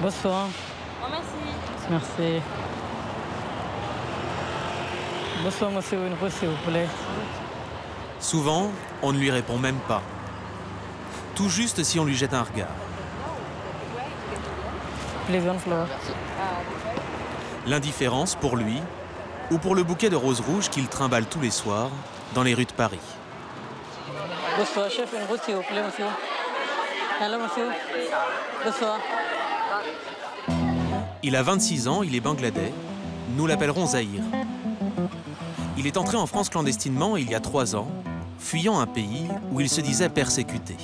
Bonsoir. Oh, merci. Merci. Bonsoir, monsieur, une pause, s'il vous plaît. Souvent, on ne lui répond même pas. Tout juste si on lui jette un regard. Please, one flower. L'indifférence pour lui, ou pour le bouquet de roses rouges qu'il trimballe tous les soirs dans les rues de Paris. Bonsoir, chef, une pause, s'il vous plaît, monsieur. Allô, monsieur. Bonsoir. Il a 26 ans, il est bangladais. Nous l'appellerons Zahir. Il est entré en France clandestinement il y a 3 ans, fuyant un pays où il se disait persécuté.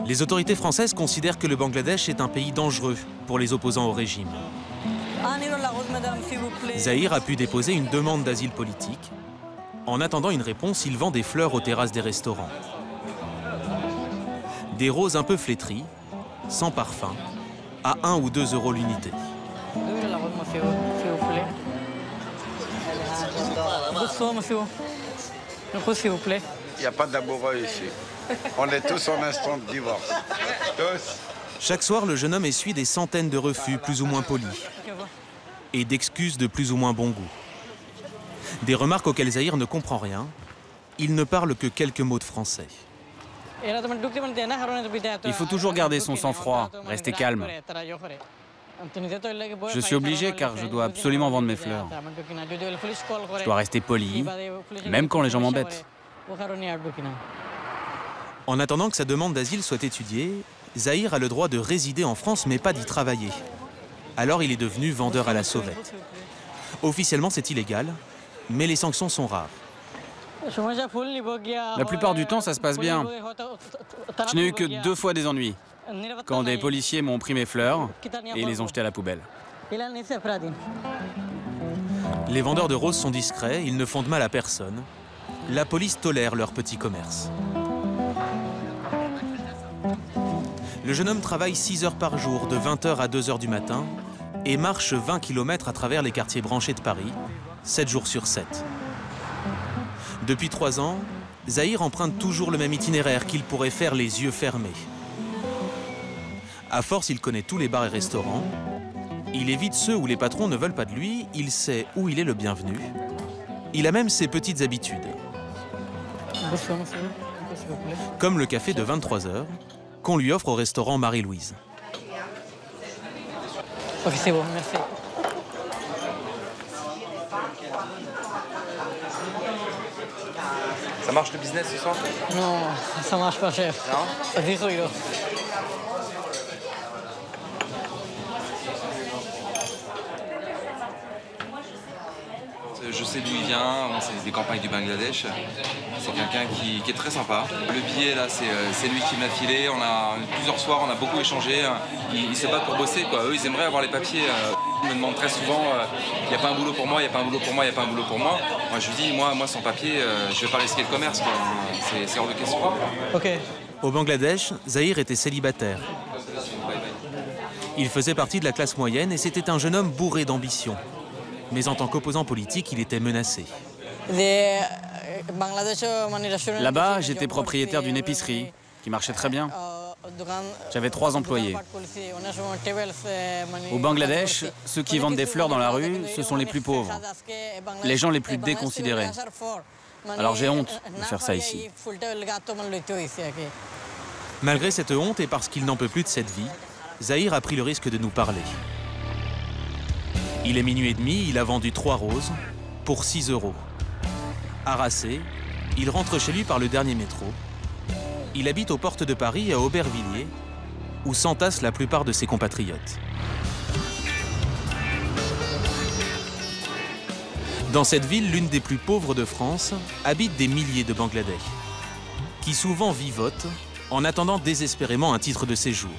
Les autorités françaises considèrent que le Bangladesh est un pays dangereux pour les opposants au régime. Madame, s'il vous plaît. Zahir a pu déposer une demande d'asile politique. En attendant une réponse, il vend des fleurs aux terrasses des restaurants. Des roses un peu flétries, sans parfum, à 1 ou 2 euros l'unité. Monsieur, s'il vous plaît. Bonsoir, monsieur. Une pause, s'il vous plaît. Il n'y a pas d'amoureux ici. On est tous en instant de divorce. Tous. Chaque soir, le jeune homme essuie des centaines de refus plus ou moins polis et d'excuses de plus ou moins bon goût. Des remarques auxquelles Zahir ne comprend rien. Il ne parle que quelques mots de français. Il faut toujours garder son sang-froid, rester calme. Je suis obligé car je dois absolument vendre mes fleurs. Je dois rester poli, même quand les gens m'embêtent. En attendant que sa demande d'asile soit étudiée, Zahir a le droit de résider en France mais pas d'y travailler. Alors il est devenu vendeur à la sauvette. Officiellement c'est illégal, mais les sanctions sont rares. La plupart du temps, ça se passe bien. Je n'ai eu que 2 fois des ennuis. Quand des policiers m'ont pris mes fleurs et les ont jetées à la poubelle. Les vendeurs de roses sont discrets, ils ne font de mal à personne. La police tolère leur petit commerce. Le jeune homme travaille 6 heures par jour, de 20h à 2h du matin, et marche 20 km à travers les quartiers branchés de Paris, 7 jours sur 7. Depuis 3 ans, Zahir emprunte toujours le même itinéraire qu'il pourrait faire les yeux fermés. À force, il connaît tous les bars et restaurants. Il évite ceux où les patrons ne veulent pas de lui, il sait où il est le bienvenu. Il a même ses petites habitudes. Bonsoir, monsieur. S'il vous plaît. Comme le café de 23h, qu'on lui offre au restaurant Marie-Louise. Ok, c'est bon, merci. Ça marche le business ce soir? Non, ça marche pas, chef. Non? 10 euros. Je sais d'où il vient, c'est des campagnes du Bangladesh. C'est quelqu'un qui est très sympa. Le billet là, c'est lui qui me l'a filé. On a plusieurs soirs, on a beaucoup échangé. Ils se battent pour bosser, quoi. Eux, ils aimeraient avoir les papiers. Ils me demandent très souvent, il n'y a pas un boulot pour moi, il n'y a pas un boulot pour moi, il n'y a pas un boulot pour moi. Moi, je lui dis, moi sans papier, je vais pas risquer le commerce, quoi. C'est hors de question. Ok. Au Bangladesh, Zahir était célibataire. Il faisait partie de la classe moyenne et c'était un jeune homme bourré d'ambition. Mais en tant qu'opposant politique, il était menacé. Là-bas, j'étais propriétaire d'une épicerie qui marchait très bien. J'avais 3 employés. Au Bangladesh, ceux qui vendent des fleurs dans la rue, ce sont les plus pauvres, les gens les plus déconsidérés. Alors j'ai honte de faire ça ici. Malgré cette honte et parce qu'il n'en peut plus de cette vie, Zahir a pris le risque de nous parler. Il est minuit et demi, il a vendu 3 roses pour 6 euros. Harassé, il rentre chez lui par le dernier métro. Il habite aux portes de Paris, à Aubervilliers, où s'entassent la plupart de ses compatriotes. Dans cette ville, l'une des plus pauvres de France, habitent des milliers de Bangladais, qui souvent vivotent en attendant désespérément un titre de séjour.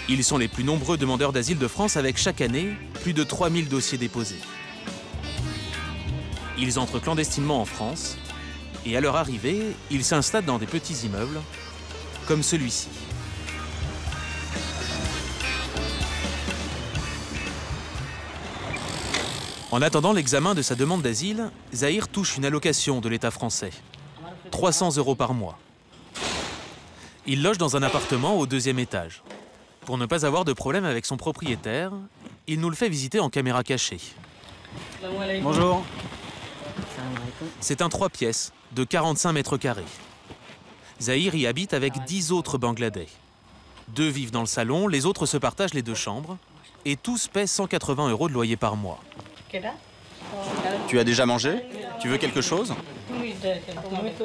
Ils sont les plus nombreux demandeurs d'asile de France avec chaque année plus de 3000 dossiers déposés. Ils entrent clandestinement en France et à leur arrivée, ils s'installent dans des petits immeubles comme celui-ci. En attendant l'examen de sa demande d'asile, Zahir touche une allocation de l'État français, 300 euros par mois. Il loge dans un appartement au 2e étage. Pour ne pas avoir de problème avec son propriétaire, il nous le fait visiter en caméra cachée. Bonjour. C'est un 3 pièces de 45 mètres carrés. Zahir y habite avec 10 autres Bangladais. 2 vivent dans le salon, les autres se partagent les 2 chambres et tous paient 180 € de loyer par mois. Tu as déjà mangé? Tu veux quelque chose?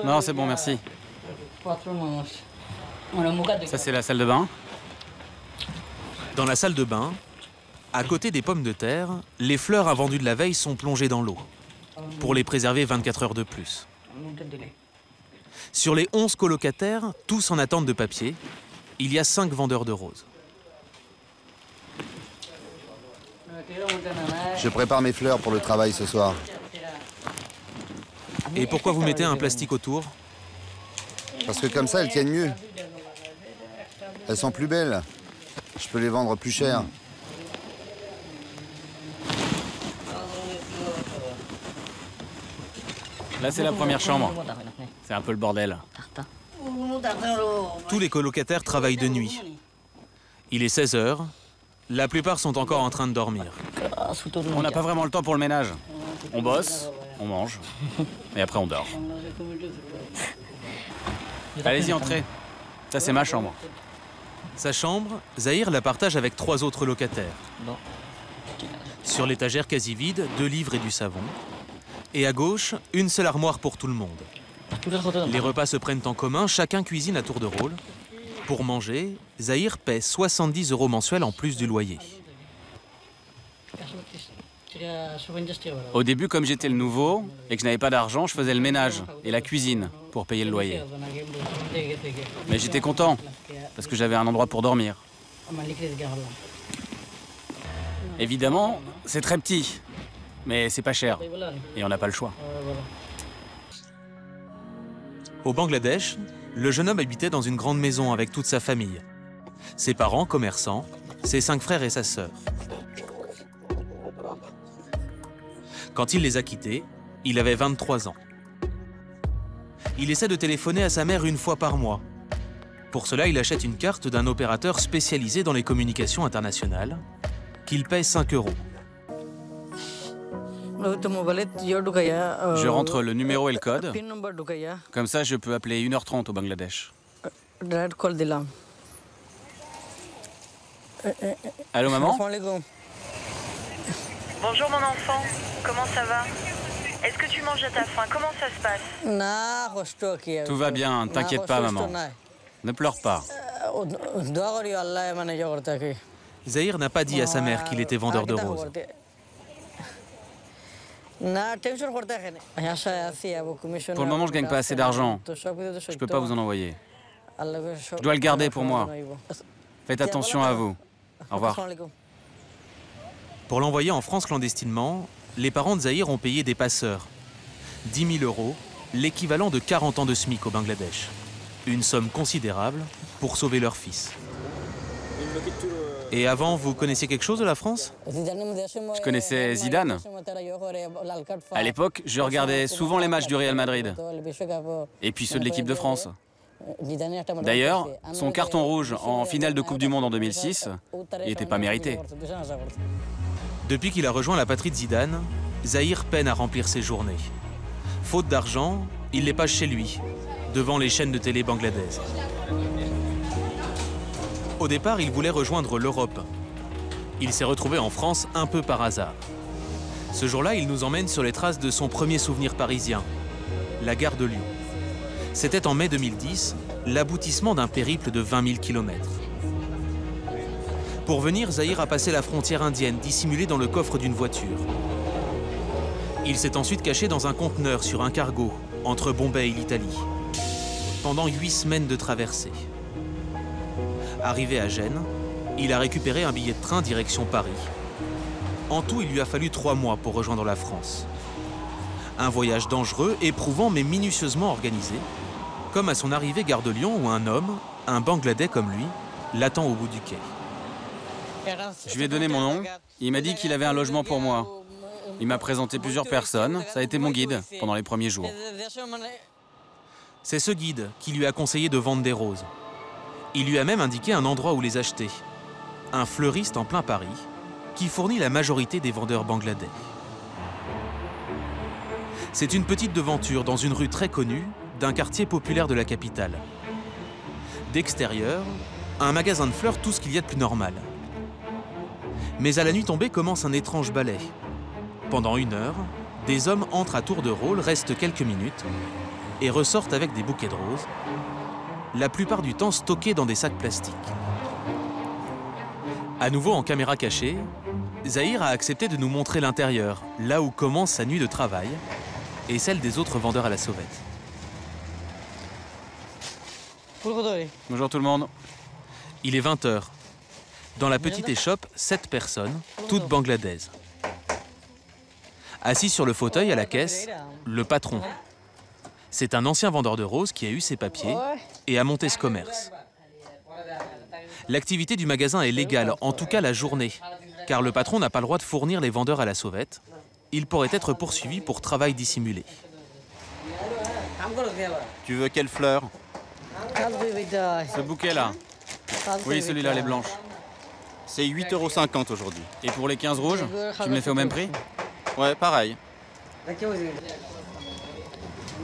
Non, c'est bon, merci. Ça, c'est la salle de bain. Dans la salle de bain, à côté des pommes de terre, les fleurs invendues de la veille sont plongées dans l'eau pour les préserver 24 heures de plus. Sur les 11 colocataires, tous en attente de papier, il y a 5 vendeurs de roses. Je prépare mes fleurs pour le travail ce soir. Et pourquoi vous mettez un plastique autour? Parce que comme ça, elles tiennent mieux. Elles sont plus belles. Je peux les vendre plus cher. Là, c'est la première chambre. C'est un peu le bordel. Tous les colocataires travaillent de nuit. Il est 16 h. La plupart sont encore en train de dormir. On n'a pas vraiment le temps pour le ménage. On bosse, on mange, et après on dort. Allez-y, entrez. Ça, c'est ma chambre. Sa chambre, Zahir la partage avec 3 autres locataires. Sur l'étagère quasi vide, 2 livres et du savon. Et à gauche, une seule armoire pour tout le monde. Les repas se prennent en commun, chacun cuisine à tour de rôle. Pour manger, Zahir paie 70 € mensuels en plus du loyer. Au début, comme j'étais le nouveau et que je n'avais pas d'argent, je faisais le ménage et la cuisine pour payer le loyer. Mais j'étais content parce que j'avais un endroit pour dormir. Évidemment, c'est très petit, mais c'est pas cher et on n'a pas le choix. Au Bangladesh, le jeune homme habitait dans une grande maison avec toute sa famille. Ses parents, commerçants, ses 5 frères et sa sœur. Quand il les a quittés, il avait 23 ans. Il essaie de téléphoner à sa mère 1 fois par mois. Pour cela, il achète une carte d'un opérateur spécialisé dans les communications internationales, qu'il paie 5 €. Je rentre le numéro et le code. Comme ça, je peux appeler 1h30 au Bangladesh. Allô, maman? Bonjour mon enfant, comment ça va? Est-ce que tu manges à ta faim? Comment ça se passe? Tout va bien, t'inquiète pas, maman. Ne pleure pas. Zahir n'a pas dit à sa mère qu'il était vendeur de roses. Pour le moment, je gagne pas assez d'argent. Je peux pas vous en envoyer. Je dois le garder pour moi. Faites attention à vous. Au revoir. Pour l'envoyer en France clandestinement, les parents de Zahir ont payé des passeurs. 10 000 €, l'équivalent de 40 ans de SMIC au Bangladesh. Une somme considérable pour sauver leur fils. Et avant, vous connaissiez quelque chose de la France? Je connaissais Zidane. À l'époque, je regardais souvent les matchs du Real Madrid. Et puis ceux de l'équipe de France. D'ailleurs, son carton rouge en finale de Coupe du Monde en 2006, il n'était pas mérité. Depuis qu'il a rejoint la patrie de Zidane, Zahir peine à remplir ses journées. Faute d'argent, il les passe chez lui, devant les chaînes de télé bangladaises. Au départ, il voulait rejoindre l'Europe. Il s'est retrouvé en France un peu par hasard. Ce jour-là, il nous emmène sur les traces de son premier souvenir parisien, la gare de Lyon. C'était en mai 2010, l'aboutissement d'un périple de 20 000 km. Pour venir, Zahir a passé la frontière indienne, dissimulée dans le coffre d'une voiture. Il s'est ensuite caché dans un conteneur sur un cargo, entre Bombay et l'Italie, pendant 8 semaines de traversée. Arrivé à Gênes, il a récupéré un billet de train direction Paris. En tout, il lui a fallu 3 mois pour rejoindre la France. Un voyage dangereux, éprouvant mais minutieusement organisé, comme à son arrivée gare de Lyon où un homme, un Bangladais comme lui, l'attend au bout du quai. Je lui ai donné mon nom, il m'a dit qu'il avait un logement pour moi. Il m'a présenté plusieurs personnes, ça a été mon guide pendant les premiers jours. C'est ce guide qui lui a conseillé de vendre des roses. Il lui a même indiqué un endroit où les acheter. un fleuriste en plein Paris, qui fournit la majorité des vendeurs bangladais. C'est une petite devanture dans une rue très connue d'un quartier populaire de la capitale. D'extérieur, un magasin de fleurs, tout ce qu'il y a de plus normal. Mais à la nuit tombée commence un étrange ballet. Pendant 1 heure, des hommes entrent à tour de rôle, restent quelques minutes et ressortent avec des bouquets de roses, la plupart du temps stockés dans des sacs plastiques. À nouveau en caméra cachée, Zahir a accepté de nous montrer l'intérieur, là où commence sa nuit de travail, et celle des autres vendeurs à la sauvette. Bonjour tout le monde. Il est 20 h. Dans la petite échoppe, 7 personnes, toutes bangladaises. Assis sur le fauteuil à la caisse, le patron. C'est un ancien vendeur de roses qui a eu ses papiers et a monté ce commerce. L'activité du magasin est légale, en tout cas la journée, car le patron n'a pas le droit de fournir les vendeurs à la sauvette. Il pourrait être poursuivi pour travail dissimulé. Tu veux quelle fleur? Ce bouquet-là. Oui, celui-là, les blanches. C'est 8,50 € aujourd'hui. Et pour les 15 rouges, tu me les fais au même prix? Ouais, pareil.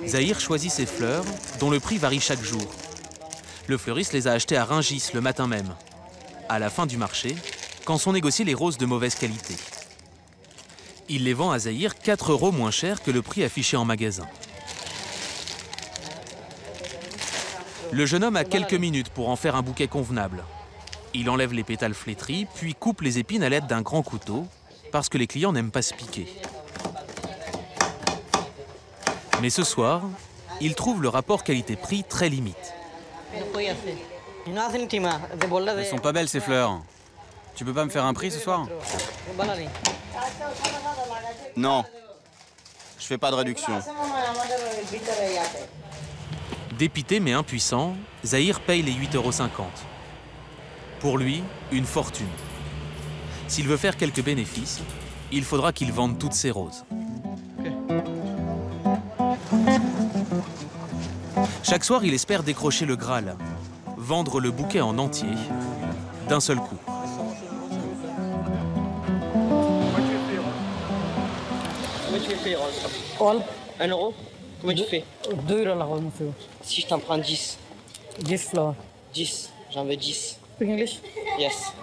Zahir choisit ses fleurs, dont le prix varie chaque jour. Le fleuriste les a achetées à Rungis le matin même, à la fin du marché, quand sont négociées les roses de mauvaise qualité. Il les vend à Zahir 4 € moins cher que le prix affiché en magasin. Le jeune homme a quelques minutes pour en faire un bouquet convenable. Il enlève les pétales flétris, puis coupe les épines à l'aide d'un grand couteau, parce que les clients n'aiment pas se piquer. Mais ce soir, il trouve le rapport qualité-prix très limite. Elles sont pas belles ces fleurs. Tu peux pas me faire un prix ce soir? Non, je fais pas de réduction. Dépité mais impuissant, Zahir paye les 8,50 €. Pour lui, une fortune. S'il veut faire quelques bénéfices, il faudra qu'il vende toutes ses roses. Chaque soir, il espère décrocher le Graal, vendre le bouquet en entier, d'un seul coup. Comment tu fais, Rose? 1 €? Comment tu fais? 2 € la rose, monsieur. Si je t'en prends 10. 10 flowers. 10. J'en veux 10. Speak English? Yes.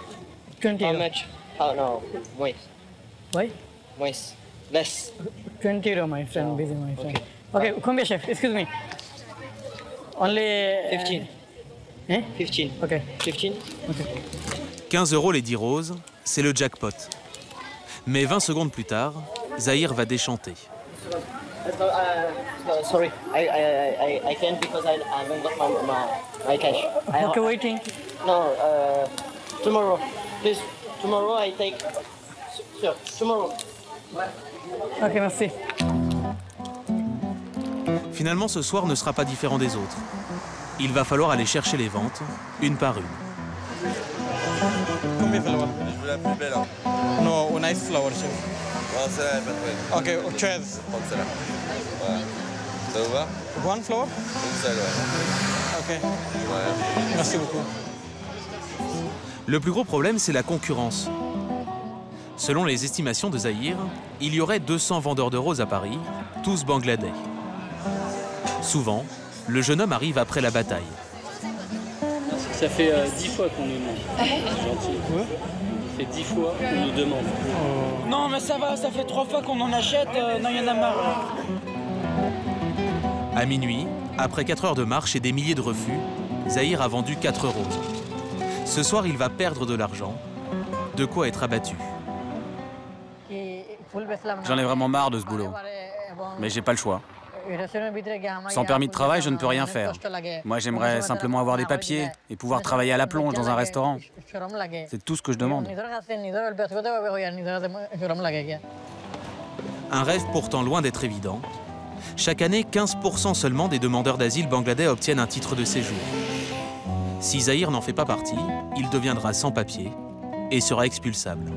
20 How €. much? Oh no. Wait. Why? Wait. Less. 20 €, my friend. Busy, my friend. Okay, come here, chef. Excuse me. Only... 15. Eh? 15. Okay. 15? Okay. 15 € les 10 roses, c'est le jackpot. Mais 20 secondes plus tard, Zahir va déchanter. Sorry. I can't because I haven't got my cash. Okay, waiting. No, tomorrow. Please. Tomorrow I take... Sure. Tomorrow. Ok, merci. Finalement, ce soir ne sera pas différent des autres. Il va falloir aller chercher les ventes, une par une. Combien de flowers? Je veux la plus belle. No, a nice flower, chef. Non, celle-là, elle est pas très. Ok, 13. Je vais prendre celle-là. Voilà. Ça vous va? One flower? Une seule, ouais. Ok. Ouais. Merci beaucoup. Le plus gros problème, c'est la concurrence. Selon les estimations de Zahir, il y aurait 200 vendeurs de roses à Paris, tous bangladais. Souvent, le jeune homme arrive après la bataille. Ça fait 10 fois qu'on nous demande. C'est gentil. Ouais. Ça fait 10 fois qu'on nous demande. Non, mais ça va, ça fait 3 fois qu'on en achète. Non, il y en a marre. À minuit, après 4 heures de marche et des milliers de refus, Zahir a vendu 4 roses. Ce soir, il va perdre de l'argent, de quoi être abattu. J'en ai vraiment marre de ce boulot. Mais j'ai pas le choix. Sans permis de travail, je ne peux rien faire. Moi, j'aimerais simplement avoir des papiers et pouvoir travailler à la plonge dans un restaurant. C'est tout ce que je demande. Un rêve pourtant loin d'être évident. Chaque année, 15% seulement des demandeurs d'asile bangladais obtiennent un titre de séjour. Si Zahir n'en fait pas partie, il deviendra sans papier et sera expulsable.